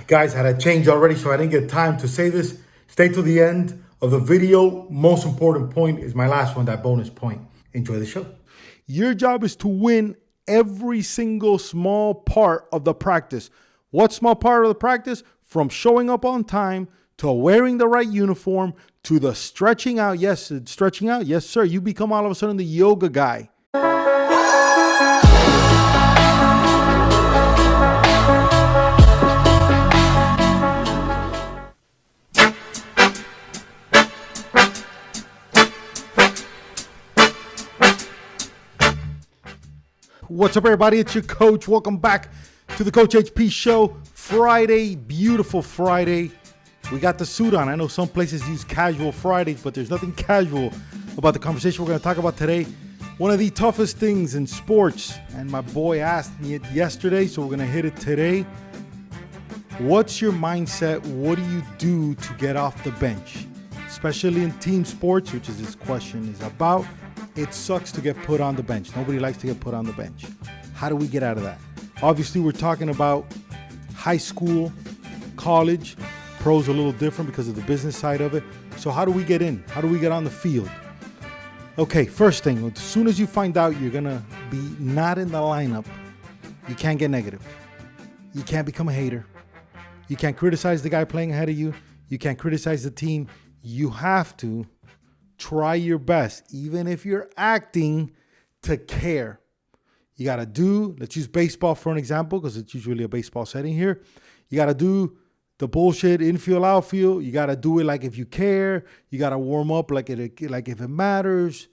Guys, I had a change already, so I didn't get time to say this. Stay to the end of the video. Most important point is my last one, that bonus point. Enjoy the show. Your job is to win every single small part of the practice. What small part of the practice? From showing up on time to wearing the right uniform to the stretching out. Yes, stretching out. Yes, sir. You become all of a sudden the yoga guy. What's up, everybody? It's your coach. Welcome back to the Coach HP Show. Friday, beautiful Friday. We got the suit on. I know some places use casual Fridays, but there's nothing casual about the conversation we're going to talk about today. One of the toughest things in sports, and my boy asked me it yesterday, so we're going to hit it today. What's your mindset? What do you do to get off the bench? Especially in team sports, which is this question is about. It sucks to get put on the bench. Nobody likes to get put on the bench. How do we get out of that? Obviously, we're talking about high school, college. Pro's a little different because of the business side of it. So how do we get in? How do we get on the field? Okay, first thing, as soon as you find out you're going to be not in the lineup, you can't get negative. You can't become a hater. You can't criticize the guy playing ahead of you. You can't criticize the team. You have to try your best, even if you're acting, to care. You got to do, let's use baseball for an example, because it's usually a baseball setting here. You got to do the bullshit infield, outfield. You got to do it like if you care. You got to warm up like if it matters.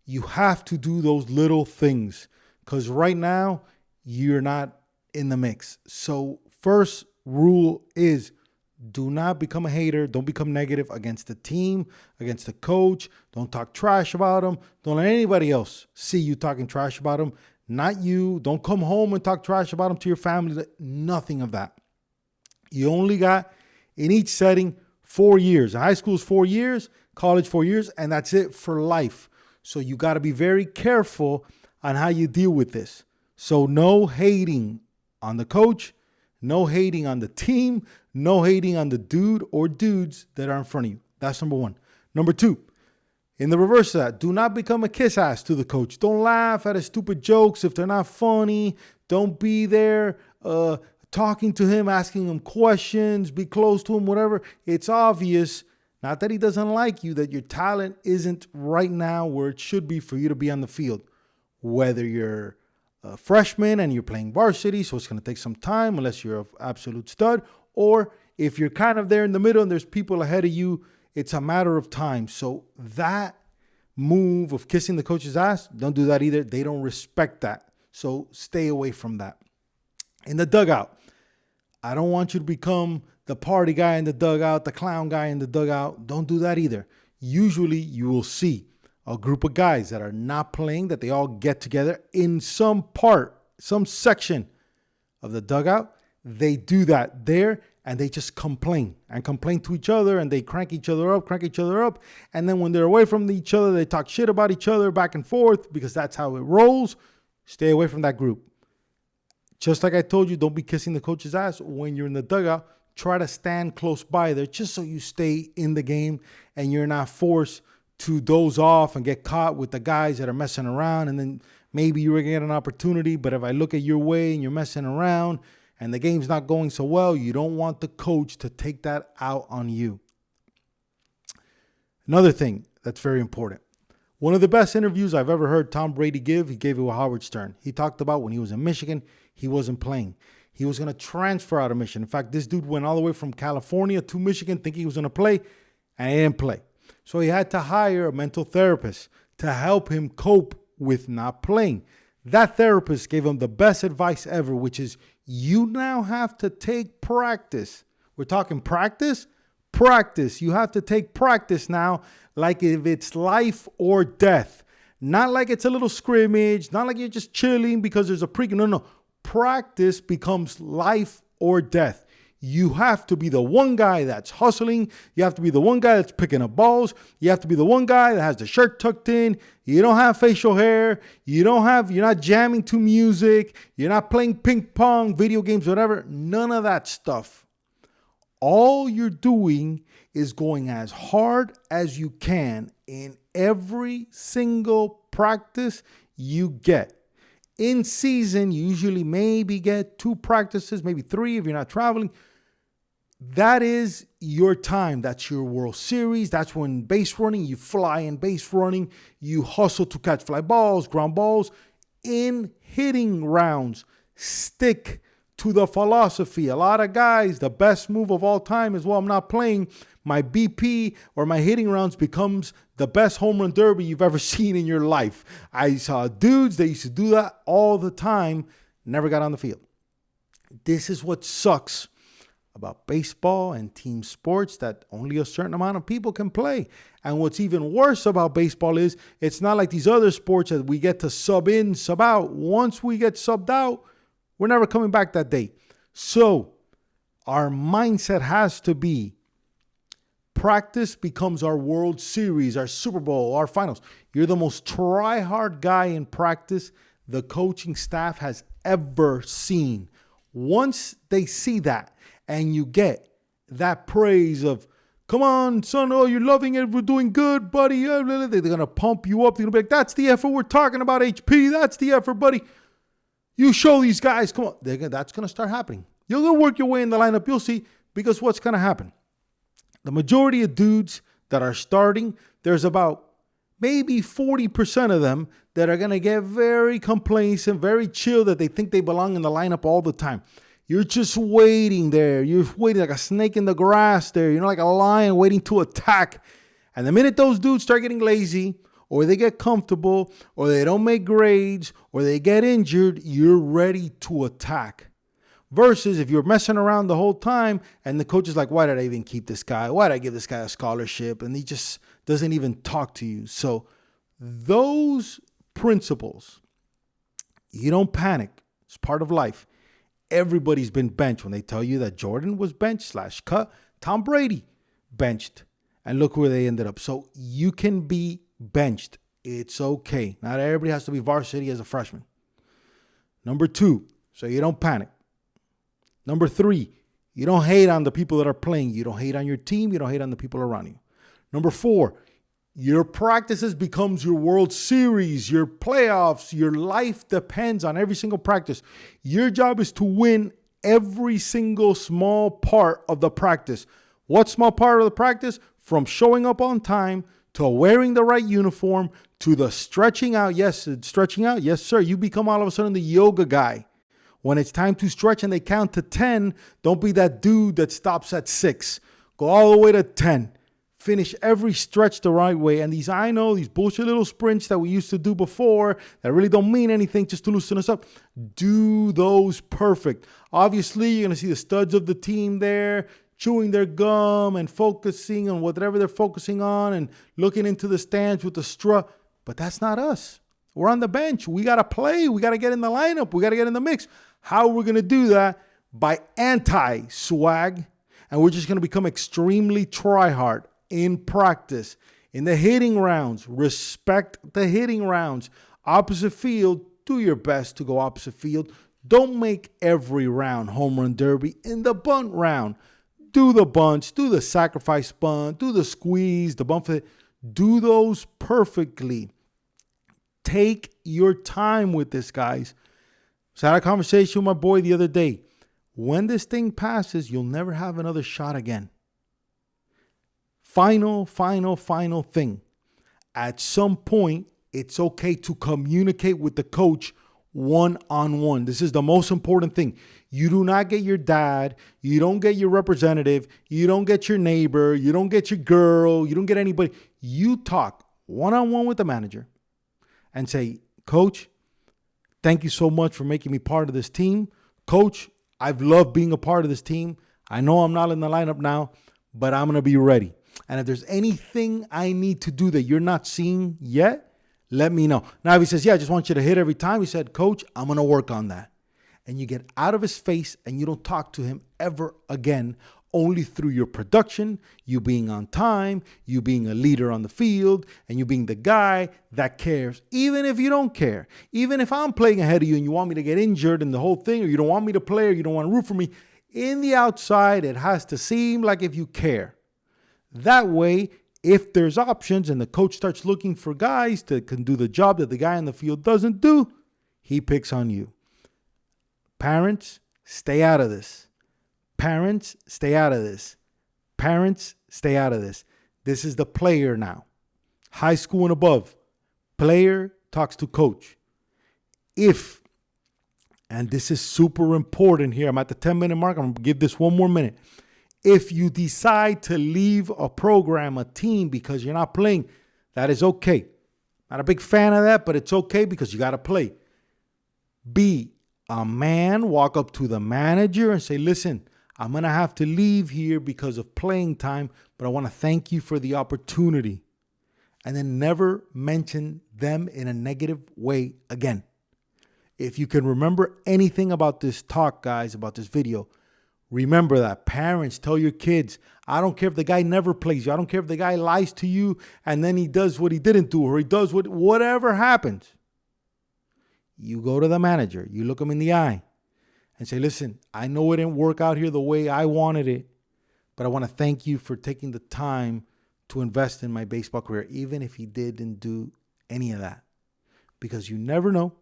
You have to do those little things, because right now, you're not in the mix. So first rule is, do not become a hater. Don't become negative against the team, against the coach. Don't talk trash about them. Don't let anybody else see you talking trash about them. Not you. Don't come home and talk trash about them to your family. Nothing of that. You only got, in each setting, 4 years. High school is 4 years, college 4 years, and that's it for life. So you got to be very careful on how you deal with this. So no hating on the coach. No hating on the team. No hating on the dude or dudes that are in front of you. That's number one. Number two, in the reverse of that, do not become a kiss ass to the coach. Don't laugh at his stupid jokes if they're not funny. Don't be there talking to him, asking him questions, be close to him, whatever. It's obvious, not that he doesn't like you, that your talent isn't right now where it should be for you to be on the field. Whether you're a freshman and you're playing varsity, so it's going to take some time unless you're an absolute stud, or if you're kind of there in the middle and there's people ahead of you, it's a matter of time. So that move of kissing the coach's ass, don't do that either. They don't respect that. So stay away from that. In the dugout, I don't want you to become the party guy in the dugout, the clown guy in the dugout. Don't do that either. Usually you will see a group of guys that are not playing, that they all get together in some part, some section of the dugout. They do that there, and they just complain to each other, and they crank each other up. And then when they're away from each other, they talk shit about each other back and forth, because that's how it rolls. Stay away from that group. Just like I told you, don't be kissing the coach's ass when you're in the dugout. Try to stand close by there just so you stay in the game and you're not forced to doze off and get caught with the guys that are messing around. And then maybe you're going to get an opportunity, but if I look at your way and you're messing around and the game's not going so well, you don't want the coach to take that out on you. Another thing that's very important. One of the best interviews I've ever heard Tom Brady give, he gave it with Howard Stern. He talked about when he was in Michigan, he wasn't playing. He was going to transfer out of Michigan. In fact, this dude went all the way from California to Michigan thinking he was going to play, and he didn't play. So he had to hire a mental therapist to help him cope with not playing. That therapist gave him the best advice ever, which is you now have to take practice. We're talking practice? Practice. You have to take practice now like if it's life or death. Not like it's a little scrimmage, not like you're just chilling because there's a pre-game. No. Practice becomes life or death. You have to be the one guy that's hustling. You have to be the one guy that's picking up balls. You have to be the one guy that has the shirt tucked in. You don't have facial hair. You're not jamming to music. You're not playing ping pong, video games, whatever. None of that stuff. All you're doing is going as hard as you can in every single practice you get. In season, you usually maybe get 2 practices, maybe 3 if you're not traveling. That is your time. That's your World Series. That's when base running, you fly in base running, you hustle to catch fly balls, ground balls. In hitting rounds, stick to the philosophy. A lot of guys, the best move of all time is, well, I'm not playing. My BP or my hitting rounds becomes the best home run derby you've ever seen in your life. I saw dudes that used to do that all the time, never got on the field. This is what sucks about baseball and team sports, that only a certain amount of people can play. And what's even worse about baseball is it's not like these other sports that we get to sub in, sub out. Once we get subbed out, we're never coming back that day. So our mindset has to be practice becomes our World Series, our Super Bowl, our finals. You're the most try-hard guy in practice the coaching staff has ever seen. Once they see that, and you get that praise of, come on, son, oh, you're loving it, we're doing good, buddy. They're going to pump you up. They're going to be like, that's the effort we're talking about, HP. That's the effort, buddy. You show these guys, come on. That's going to start happening. You're going to work your way in the lineup. You'll see, because what's going to happen? The majority of dudes that are starting, there's about maybe 40% of them that are going to get very complacent, very chill, that they think they belong in the lineup all the time. You're just waiting there. You're waiting like a snake in the grass there. You're like a lion waiting to attack. And the minute those dudes start getting lazy, or they get comfortable, or they don't make grades, or they get injured, you're ready to attack. Versus if you're messing around the whole time and the coach is like, why did I even keep this guy? Why did I give this guy a scholarship? And he just doesn't even talk to you. So those principles, you don't panic. It's part of life. Everybody's been benched. When they tell you that Jordan was benched / cut, Tom Brady benched. And look where they ended up. So you can be benched. It's okay. Not everybody has to be varsity as a freshman. Number 2, so you don't panic. Number 3, you don't hate on the people that are playing. You don't hate on your team. You don't hate on the people around you. Number 4, your practices becomes your World Series, your playoffs. Your life depends on every single practice. Your job is to win every single small part of the practice. What small part of the practice? From showing up on time to wearing the right uniform to the stretching out. Yes, stretching out. Yes, sir. You become all of a sudden the yoga guy. When it's time to stretch and they count to 10, don't be that dude that stops at 6. Go all the way to 10. Finish every stretch the right way. And these bullshit little sprints that we used to do before that really don't mean anything just to loosen us up. Do those perfect. Obviously, you're going to see the studs of the team there chewing their gum and focusing on whatever they're focusing on and looking into the stands with the strut. But that's not us. We're on the bench. We got to play. We got to get in the lineup. We got to get in the mix. How are we going to do that? By anti-swag. And we're just going to become extremely try-hard in practice. In the hitting rounds, respect the hitting rounds. Opposite field, do your best to go opposite field. Don't make every round home run derby. In the bunt round, do the bunts, do the sacrifice bunt, do the squeeze, the bump. Do those perfectly. Take your time with this, guys. So I had a conversation with my boy the other day. When this thing passes, you'll never have another shot again. Final thing. At some point, it's okay to communicate with the coach one-on-one. This is the most important thing. You do not get your dad. You don't get your representative. You don't get your neighbor. You don't get your girl. You don't get anybody. You talk one-on-one with the manager and say, Coach, thank you so much for making me part of this team. Coach, I've loved being a part of this team. I know I'm not in the lineup now, but I'm going to be ready. And if there's anything I need to do that you're not seeing yet, let me know. Now, if he says, yeah, I just want you to hit every time, he said, Coach, I'm going to work on that. And you get out of his face and you don't talk to him ever again, only through your production, you being on time, you being a leader on the field, and you being the guy that cares. Even if you don't care, even if I'm playing ahead of you and you want me to get injured and the whole thing, or you don't want me to play, or you don't want to root for me, In the outside, it has to seem like if you care. That way, if there's options and the coach starts looking for guys that can do the job that the guy in the field doesn't do, he picks on you. Parents, stay out of this. Parents, stay out of this. Parents, stay out of this. This is the player now. High school and above. Player talks to coach. If, and this is super important here, I'm at the 10-minute mark. I'm going to give this one more minute. If you decide to leave a program, a team, because you're not playing, that is okay. Not a big fan of that, but it's okay because you got to play. Be a man, walk up to the manager and say, listen, I'm going to have to leave here because of playing time, but I want to thank you for the opportunity. And then never mention them in a negative way again. If you can remember anything about this talk, guys, about this video, remember that. Parents, tell your kids, I don't care if the guy never plays you. I don't care if the guy lies to you and then he does what he didn't do or he does whatever happens. You go to the manager, you look him in the eye and say, listen, I know it didn't work out here the way I wanted it, but I want to thank you for taking the time to invest in my baseball career, even if he didn't do any of that. Because you never know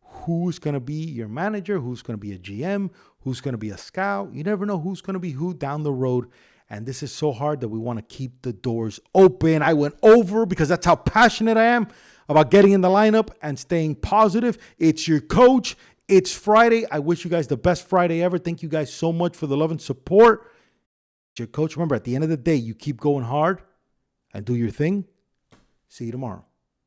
who's going to be your manager, who's going to be a GM, who's going to be a scout. You never know who's going to be who down the road. And this is so hard that we want to keep the doors open. I went over because that's how passionate I am about getting in the lineup and staying positive. It's your coach. It's Friday. I wish you guys the best Friday ever. Thank you guys so much for the love and support. It's your coach. Remember, at the end of the day, you keep going hard and do your thing. See you tomorrow.